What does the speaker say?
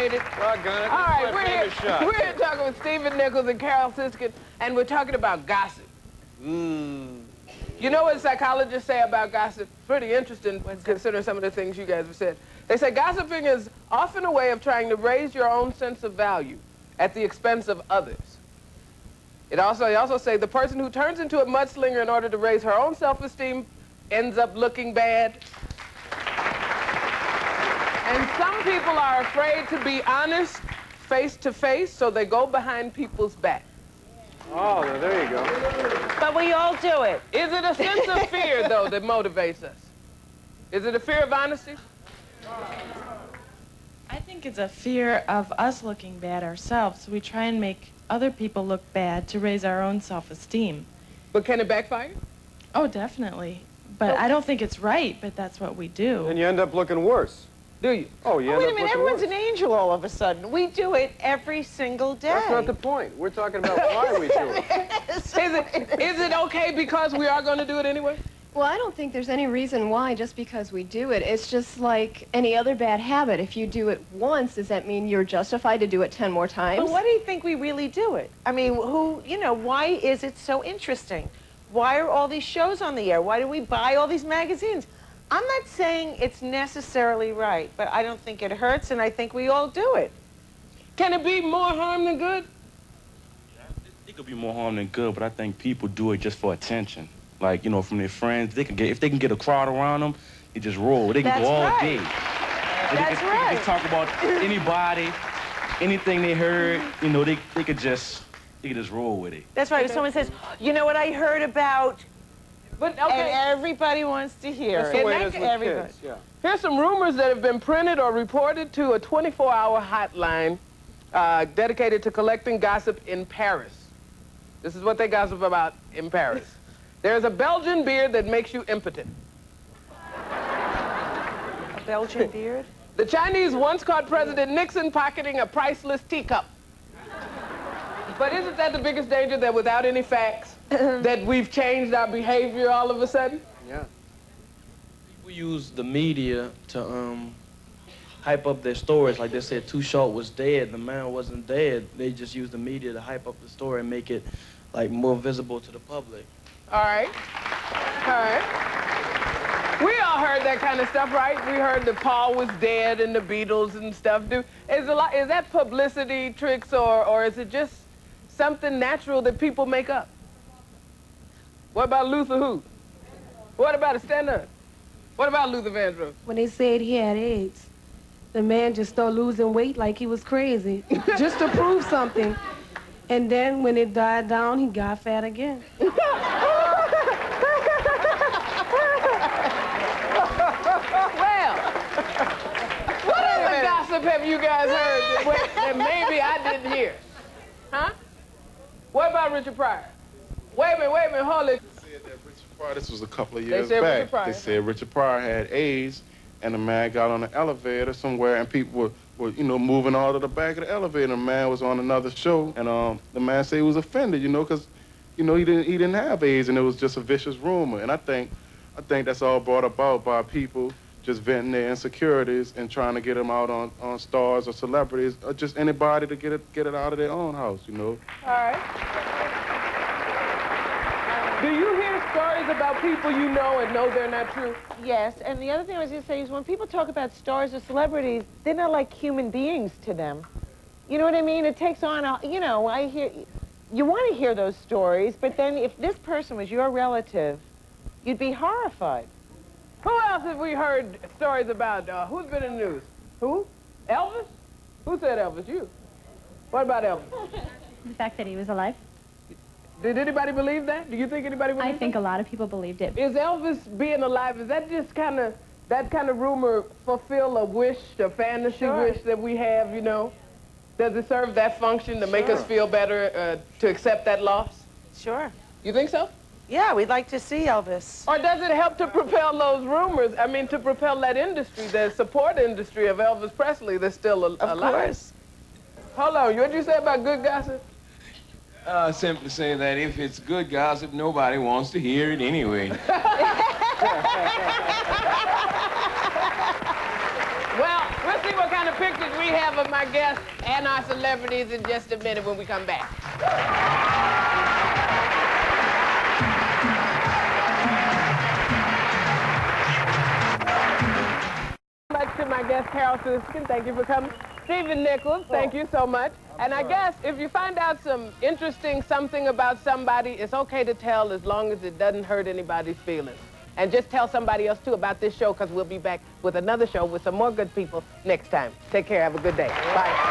made it. Doggone it. All right, we're here talking with Stephen Nichols and Carol Siskin, and we're talking about gossip. You know what psychologists say about gossip? Pretty interesting, considering some of the things you guys have said. They say gossiping is often a way of trying to raise your own sense of value at the expense of others. They also say the person who turns into a mudslinger in order to raise her own self-esteem ends up looking bad. And some people are afraid to be honest face to face, so they go behind people's back. Oh, there you go. But we all do it. Is it a sense of fear, though, that motivates us? Is it a fear of honesty? I think it's a fear of us looking bad ourselves. We try and make other people look bad to raise our own self-esteem. But can it backfire? Oh, definitely. But I don't think it's right, but that's what we do. And you end up looking worse. Do you? Oh, you Oh, end wait a up minute, looking everyone's worse. an angel all of a sudden. We do it every single day. That's not the point. We're talking about why we do it. Is it okay because we are going to do it anyway? Well, I don't think there's any reason why just because we do it. It's just like any other bad habit. If you do it once, does that mean you're justified to do it 10 more times? But why do you think we really do it? I mean, why is it so interesting? Why are all these shows on the air? Why do we buy all these magazines? I'm not saying it's necessarily right, but I don't think it hurts, and I think we all do it. Can it be more harm than good? It could be more harm than good, but I think people do it just for attention. Like, you know, from their friends, if they can get a crowd around them, they just roll. They can go all day. That's right. They can talk about anybody, anything they heard. You know, they could just roll with it. That's right. If someone says, you know what I heard about, But okay, and everybody wants to hear That's it. the way it is with Everybody. kids, yeah. here's some rumors that have been printed or reported to a 24-hour hotline dedicated to collecting gossip in Paris. This is what they gossip about in Paris. There's a Belgian beard that makes you impotent. A Belgian beard? The Chinese once caught President Nixon pocketing a priceless teacup. But isn't that the biggest danger, that without any facts, that we've changed our behavior all of a sudden? Yeah. People use the media to hype up their stories. Like they said, Too Short was dead. The man wasn't dead. They just use the media to hype up the story and make it like more visible to the public. All right. All right. We all heard that kind of stuff, right? We heard that Paul was dead and the Beatles and stuff. Is that publicity tricks, or is it just something natural that people make up? What about Luther who? What about a stand-up? What about Luther Vandross? When they said he had AIDS, the man just started losing weight like he was crazy, just to prove something. And then when it died down, he got fat again. Well, what other gossip have you guys heard that maybe I didn't hear? Huh? What about Richard Pryor? Wait a minute, hold it. They said that Richard Pryor, this was a couple of years said back. Richard Pryor. They said Richard Pryor had AIDS, and the man got on the elevator somewhere, and people were moving all to the back of the elevator. And the man was on another show, and the man said he was offended, because, he didn't have AIDS, and it was just a vicious rumor. And I think that's all brought about by people just venting their insecurities and trying to get them out on stars or celebrities or just anybody to get it out of their own house, All right. Do you hear stories about people you know and know they're not true? Yes, and the other thing I was going to say is when people talk about stars or celebrities, they're not like human beings to them. You know what I mean? It takes on you want to hear those stories, but then if this person was your relative, you'd be horrified. Who else have we heard stories about? Who's been in the news? Who? Elvis? Who said Elvis? You. What about Elvis? The fact that he was alive. Did anybody believe that? Do you think anybody believed I think that? a lot of people believed it. Is Elvis being alive, is that just that kind of rumor fulfill a wish, a fantasy wish that we have, Does it serve that function to make us feel better, to accept that loss? Sure. You think so? Yeah, we'd like to see Elvis. Or does it help to propel those rumors? I mean, to propel that industry, the support industry of Elvis Presley that's still alive? Of course. Hold on, what'd you say about good gossip? Simply say that if it's good gossip, nobody wants to hear it anyway. Well, we'll see what kind of pictures we have of my guests and our celebrities in just a minute when we come back. Much to my guest, Carol Siskin. Thank you for coming. Stephen Nichols, thank you so much. And I guess if you find out some interesting something about somebody, it's okay to tell as long as it doesn't hurt anybody's feelings. And just tell somebody else, too, about this show, because we'll be back with another show with some more good people next time. Take care. Have a good day. Bye.